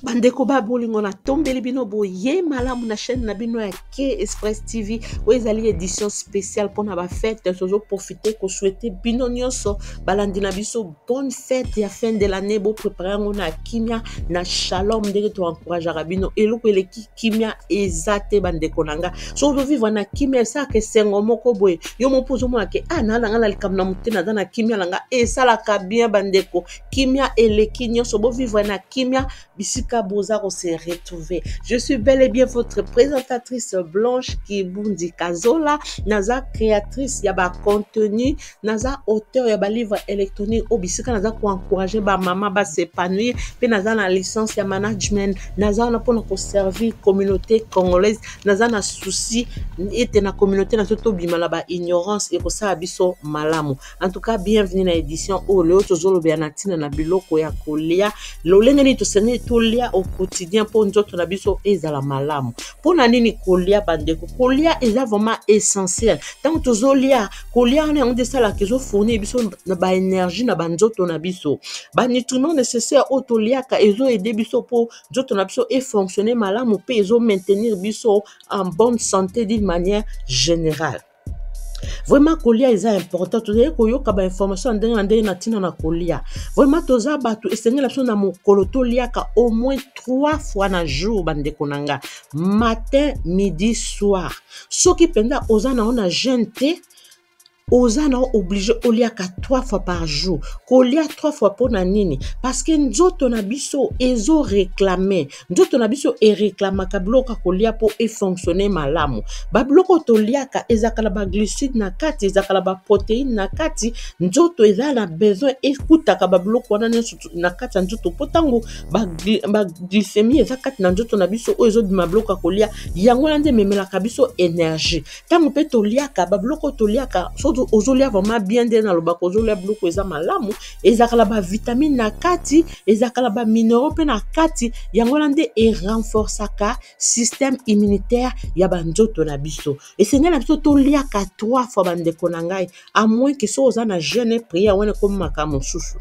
Bandeko ba bolingo na tombeli bino boye malamu na chaîne na bino ya K Express TV où ezali édition spéciale pour na ba fête sozo profiter ko souhaiter bino nyonso balandi na biso bonne fête ya fin de l'année bo préparer ngo na kimia na shalom ndenge to encourager rabino eloko eleki kimia ezate bandeko nanga so vivre na kimia ça que sengo moko boye yo mopozo mo ke na ngala likam na mutena na kimia langa esala ka bien bandeko kimia eleki nyonso bo vivre na kimia bisika bozako se retrouver. Je suis bel et bien votre présentatrice Blanche Kibundi Kazola, naza créatrice ya ba contenu, naza auteur ya ba livre électronique au bisika naza ko encourager ba maman ba s'épanouir, pe naza na licence ya management, naza na pona ko servir communauté congolaise, naza na souci ete na communauté na toto bimala ba ignorance et ko sa biso malamu. En tout cas, bienvenue na édition o leo tozolo bianatina na biloko ya kolia, lolenge ni to sene tolia au quotidien pour nzoto na biso ezala malamu. Pona nini kolia bandeko? Kolia eza vraiment essentiel. Tant tozolia, kolia on de sala kezo fournir biso na ba énergie na banzoto na biso. Ba nutriments nécessaires au tolia ka ezo aider biso pour nzoto na biso et fonctionner malamu pe ezo maintenir biso en bonne santé d'une manière générale. Vraiment kolia est important toza koyoka ba information ndenge na tina na kolia vraiment toza batu esengela biso na mokolo toliaka au moins 3 fois na jour bandeko nanga matin midi soir soki penda oza na ona jeune te oza na obligé oliaka 3 fois par jour. Kolia 3 fois pour na nini? Parce que nzoto na biso ezo réclamer. Nzoto na biso e réclamaka bloka kolia pour e fonctionner malamu. Ba bloko toliaka ezakala ba glucide na kati, ezakala ba protéine na kati, nzoto eza na besoin ekutaka ba bloko wana na kati nzoto potango ba glycémie ezakati na nzoto na biso o ezo bima bloka kolia yango nde memelaka biso énergie. Tango pe toliaka ba bloko toliaka ozolia vraiment bien de na lobako ozolia bloko eza malamu ezakala ba vitamine na kati ezakala ba minéraux pe na kati yango nde e renforçaka système immunitaire ya banzoto na biso esengela na biso toliaka 3 fois bandeko na ngai à moins que so oza na jeûne prière wana comme makamu susu.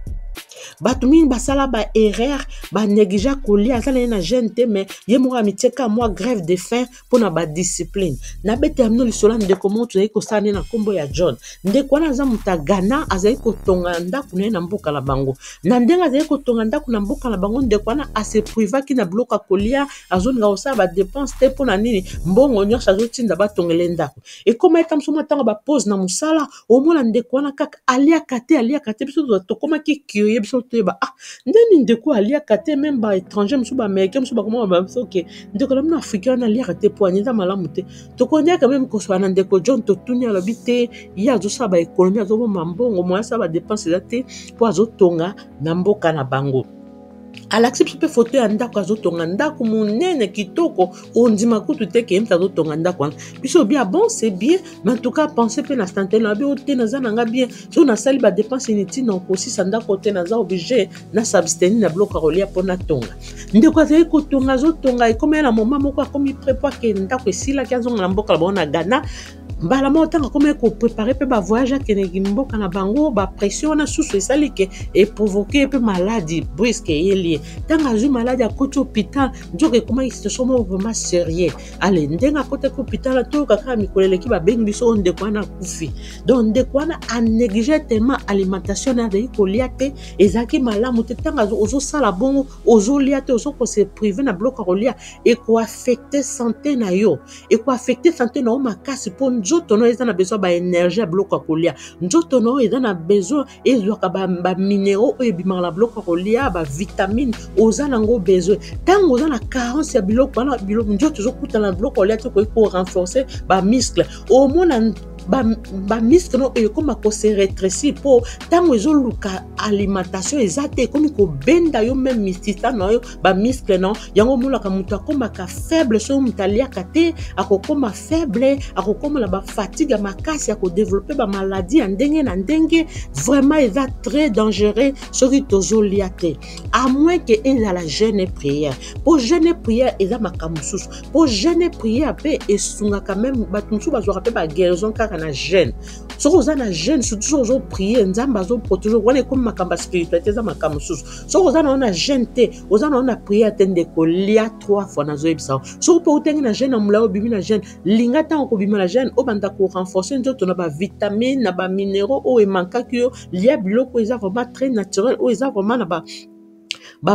Batu mingi basala ba erreur ba négligea kolia azala na jeune te mais ye moka miteka moi grève de faim pour na ba discipline na bete amno lisola ndeko moto na ko sane na kombo ya John ndeko na za muta Ghana azali ko tonga ndaku na mboka la bango na ndenga azali ko tonga ndaku na mboka la bango ndeko na ase priva ki na bloka kolia azoni ga osa ba dépense te pour na nini mbongo nyonso azotinda ba tongele ndaku et comme etam soma tanga ba pause na musala au moins ndeko na kaka alia kate biso to koma ki kiyo ba ndeni ndeko alia kate même ba étranger musu ba américain musu ba comment ba soke ndeko na africain na alia kate po anyeza malamu te to konya quand même ko so na ndeko John to tunya lobite ya zo sa ba économie azo bomba mbongo mo sa ba dépense date po azo tonga na mboka na bango alaccepte pe photo ya ndako azotonga ndako munene kitoko ondima kutu te ke mta azotonga ndako biso bien bon c'est bien mais en tout cas penser pe na santé na bi ote na zananga bien so na sali ba dépense inutile na kosi sandako te na za obligé na s'abstenir na bloka rolia pona tonga ndeko azali ko tonga azotonga e comme na moment moko akomi prévoir ke ndako esila ki azonga na mboka bona Ghana mbala motanga comme ko préparer pe ba voyage ke mboka na bango ba pression na susu esali ke et provoquer pe maladie brusque yeli tanga azu maladie à côté hôpital njoke comment il se somo vraiment sérieux allez ndenga côté hôpital to kaka mikolele ki ba bengi biso ndeko na kufi donc ndeko na a négligé tellement alimentation na de koliate ezaki malamu te tanga ozo sala bongo ozo liate ozo ko se priver na bloc rolia et ko affecter santé na yo et ko affecter santé na o makasi po nzoto no eza na besoin ba énergie bloka kolia nzoto no eza na besoin ezoka ba minéraux e bima la bloka kolia ba vitamine oza nango besoin tango oza na carence ya biloko na biloko nzoto zo kuta na bloka kolia to ko renforcer ba muscle au moins ba muscle no e comme ko se rétrécir pour tango ezo luka alimentation ezate comme ko benda yo même mistita no ba muscle no yango mulaka mutu akoma ka faible so mutalia kate akokoma faible akokoma la ba fatigue makasi ako développer ba maladie ndenge na ndenge vraiment eza très dangereux soki tozoliate à moins que eza la jeûne prière pour jeûne prière eza makamususu pour jeûne prière pe esunga quand même batu musu bazwa pe ba guérison car ezaka na gêne. Soki oza na gêne, surtout soki ozo prier, nzambe azo protéger, wana comme makambo spiritualité eza makambo mosusu. Soki oza na gêne te, oza na prière te ndeko lia 3 fois nazoyebisa. Soki mpe otenge na gêne na mulai obimi na gêne, linga ntango kobima na gêne obanda ko renforcer nzoto na ba vitamine na ba minéraux oyo emankaki yo, lia biloko eza vraiment très naturel oyo eza vraiment na ba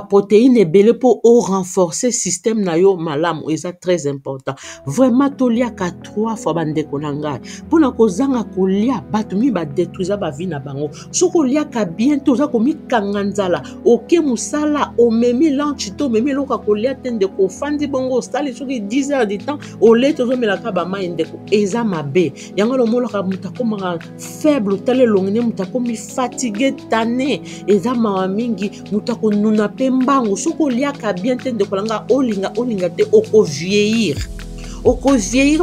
protéines ebele pour renforcer système na yo malamu eza très important. Vraiment tolia ka 3 fois bandeko na ngai pona kozanga kolia bato mi ba détruisa ba vie na bango. Soko lia ka bientôt za komi kanga nzala oke musala omemi lunch to memi loka kolia tende ko fandi bongo stali soki 10 heures de temps ole tozo melaka ba mai ndeko eza mabe yango lo moloka mutakoma faible tale longene mutakomi fatigué tanné eza mawa mingi mutakonuna pembango soko liaka bien te ndeko langa olinga te oko vieillir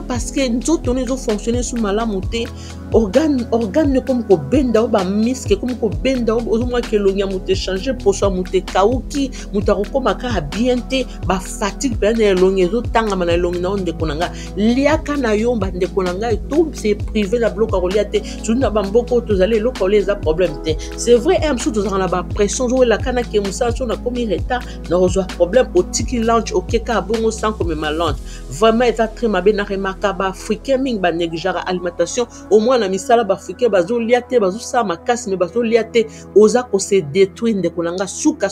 parce que nzoto nezo fonctionner sous malamu te organe comme ko benda o ba miske comme ko benda o zo mwa ke longia muté changer pour soi muté kauki mutako koma ka bien te ba fatigue pe na longia zo tanga mana longia na ndeko nanga liaka na yomba ndeko nanga et tout c'est privé la bloc rolia te tuna ba mboko tozale loko leza problème te c'est vrai un sou tozanga na ba pression zo la kana ke musa so na komi retard na rezo problème au tiki lunch au keka bongo sans comme ma lunch vraiment ça très mabe na remarquable africain ming ba négligeara alimentation au moins na misala ba africain bazo liate bazo sa makasi mais bazo liate oza ko se détruire ndeko nanga suka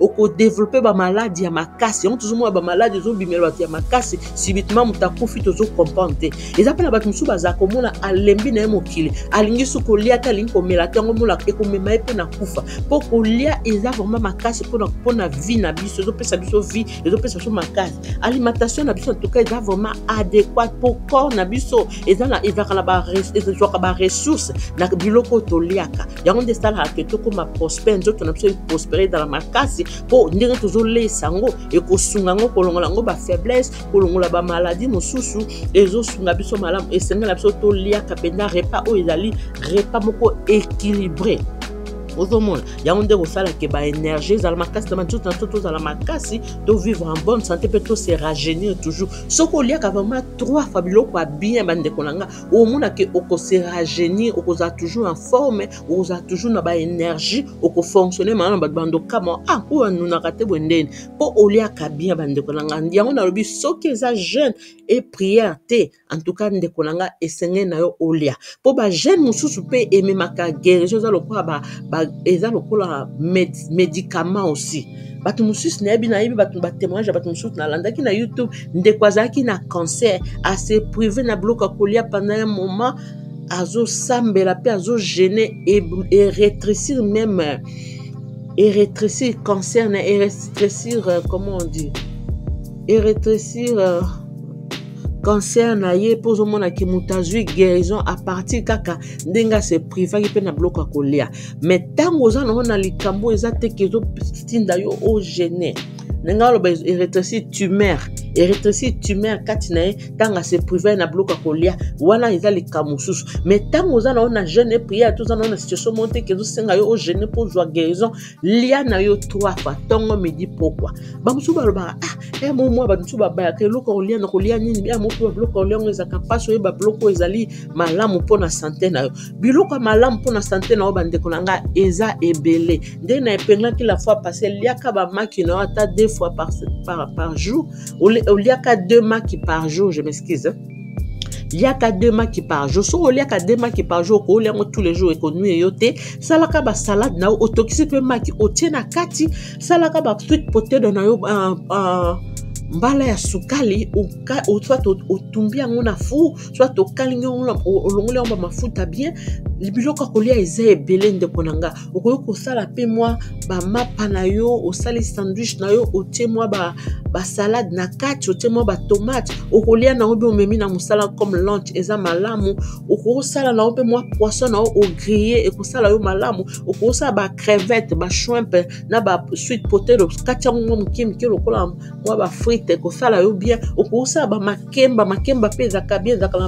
oko développer ba maladie ya makasi on toujours ba maladie zo bimelo ya makasi subitement mutakufi tozo comprendre eza pena ba musu baza ko mona alembi na mokili alingi suko liata linko melata ngo mola eko mema epe na kufa poko lia eza vraiment makasi pona vie na biso zo pesa biso vie zo pesa so makasi alimentation na biso en tout cas eza vraiment adéquate pour corps na biso eza na ezaka ba ressources na biloko toliaka yango nde sala ke to koma prospère nzoto na biso prospérer dans la makasi po ndenge tozo lesa ngo ekosunga ngo kolongola ngo ba faiblesse kolongola ba maladie mosusu ezo sunga biso malamu esenga biso toliaka penda repas o ezali repas moko équilibré ozomona yango nde kosala ke ba énergie za la makasi na nzoto na toto za la makasi to vivre en bonne santé peut se rajeunir toujours soko liaka vraiment 3 fois biloko bien bande konanga o mona ke oko se rajeunir oko za toujours en forme oko za toujours na ba énergie oko fonctionner mana ba bando kama ou nuna kate bondeni po oliaka bien bande konanga yango na lobi soki za jeune et prière te en tout cas nde konanga esenge na yo olia po ba jeune mususu pe ememaka guérison za lokwa ba eza lokola médicament aussi bato mususu na yebi bato ba témoignage bato mususu na landaki na YouTube ndeko azaki na cancer a se privé na bloka kolia pendant un moment azo sambela pe azo gêner et rétrécir même et rétrécir cancer na et rétrécir comment on dit et rétrécir cancer na ye pozo mona ki mutazui guérison à partir kaka ndenga se priva ki pe na bloka kolia mais tango za na likambo eza te kezo stinda yo o gêner nenga lo ba rétrécir tumeur kati na tanga se privé na bloka kolia wana eza likambo susu mais tango za na jeune prière to za na situation monte kezo senga yo o gêner pour joie guérison lia na yo 3 fois tongo me dit pourquoi ba musu ba ba moi ba musu ba ba ke loko kolia na kolia nini bien mo po bloka kolia ngo ezaka paso e ba bloko ezali malamu pona santé na yo biloko malamu pona santé na yo bande konanga eza ebele nde na epengla ki la fois passée liaka ba maki na ata 2 fois par jour il y a qu'à 2 maki par jour, je m'excuse. Il y a qu'à 2 maki par jour. So il y a qu'à 2 maki par jour, il y a tous les jours économie et yote. Salaka ba salade na otokisi pe maki otiena kati. Salaka ba sweet potato na yo mbala ya sukali soit otumbi yango na fu soit okalingi olongoli yango mafuta bien biloko kolia eza ebele ndeko nanga okoki kosala pe mwa bamapa na yo osali sandwich na yo otie mwa basalade na kati otie mwa batomate okolia nango mpe omemi na mosala comme lunch eza malamu okosala nango mpe mwa poisson na yo ogrille ekosala yo malamu okosala bacrevette bashrimp na basweet potato kati yango mwa moke lokola mwa bafrite ekosala yo bien okosala bamakemba mpe ezaka bien ezaka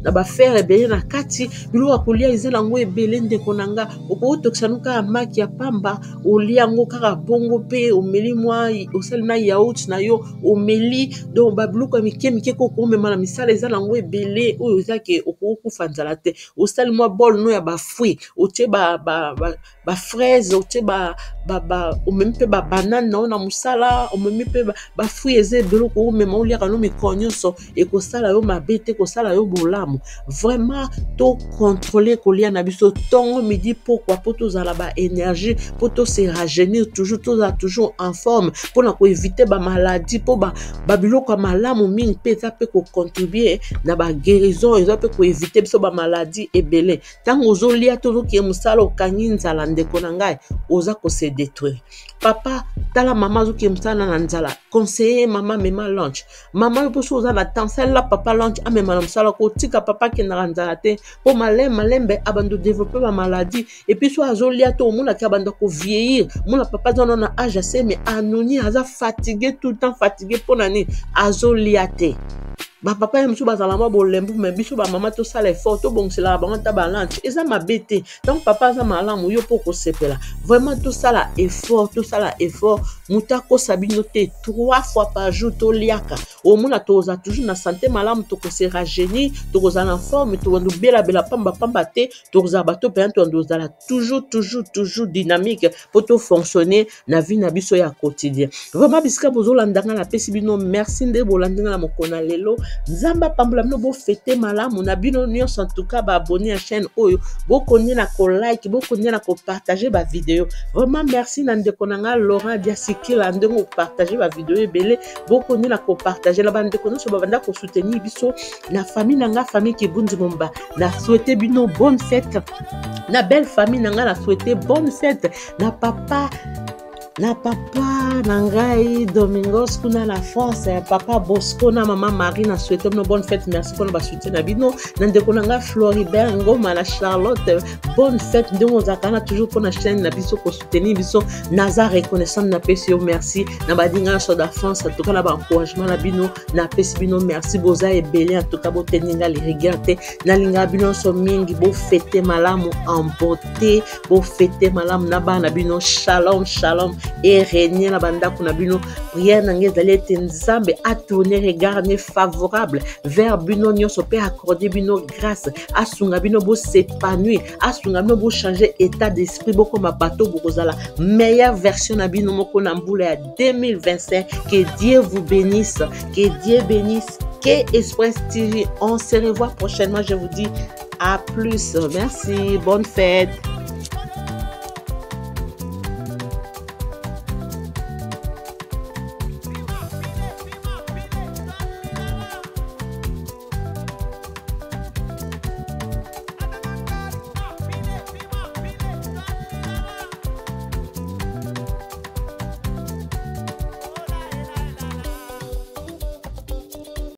na bafer ebele na kati biloko kolia eza eza lango ebele ndeko na nga okotokisa no kaka maki ya pamba olia yango kaka bongo mpe omeli mwa osali na yaourt na yo omeli donc babiloko ya mike mike ko okomema na misala eza lango ebele oyo eza ke okokufa nzala te osali mwa bol no ya bafruit otie bafraise otie omemi mpe babanane na yo na mosala omemi mpe bafruit eza ebele okomema oliaka no mikro nyonso ekosala yo mabe te ekosala yo bolamu vraiment tocontrôle kolia na biso ntongo midi pokwa mpo tozala baénergie mpo tose rajeunir toujours tozala toujours en forme mpona koevite bamaladi mpo babiloko ya malamu mingi mpe eza mpe kocontribue na baguérison eza mpe koevite biso bamaladi ebele ntango ozolia to ozokie mosala okangi nzala ndeko na ngai oza kose détruire papa tala mama azokie mosala na nzala conseiller mama mema lunch mama yo mposo oza na temps salela papa lunch amema na mosala kotika papa akendaka nzala te mpo malembe abando développer bamaladi epuis so azolia to omonaki abanda kovieillir mona papa aza na age ase mais anoni aza fatigué tout le temps fatigué mpo na nini azolia te bapapa ya mosusu bazala mwa bolembu me biso bamama tosala effort tobongiselaka bango ata balanche eza mabe te donc papa aza malamu yo mpo kosepela vraiment tosala effort moto akosa bino te 3 fois par jour toliaka omona toza toujours na santé malamu tokose rajeunir tokozala na forme tokondo belabela pamba te tokozala bato mpenza tozala toujours dynamique mpo tofonctionner na vie na biso ya quotidien vraiment bisika bozolandanga napesi bino merci nde bolandinga na mokona lelo nzamba pambola bino bofete malamu na bino nyonso en tout cas baabonné à chaîne oyo bokonye na kolike bokonye na kopartage bavideo vraiment merci na ndeko na nga Laurent Diasikila ndenge opartage bavideo ebele bokonye na kopartage na bandeko nyonso babanda kosoutenir biso na famille na nga famille Kibundi Momba na souhaiter bino bonne fête na belle famille na nga na souhaiter bonne fête na papa Nangai Domingos kuna la France papa Bosco na maman Marie na souhaiter une bonne fête merci pour le soutien na bino ndeko nanga Floribert Ngoma na Charlotte bonne fête ndeko zakana toujours pour la chaîne na biso ko soutenir biso naza reconnaissant na pesio merci na badinga so da France en tout cas na ba encouragement na bino na pesi bino merci boza ebele en tout cas boteninga les regarder na linga bino so mingi bo fêter malamu en beauté bo fêter malamu na ba na bino shalom et régner la banda kuna bino prière nange zali te nzambe a tourner regard favorable vers bino nyonso pe accorder bino grâce asunga bino bo s'épanouir asunga bino bo changer état d'esprit boko mabato bokozala meilleure version na bino moko na mbula ya 2025 que Dieu vous bénisse que Express TV on se revoit prochainement je vous dis à plus merci bonne fête.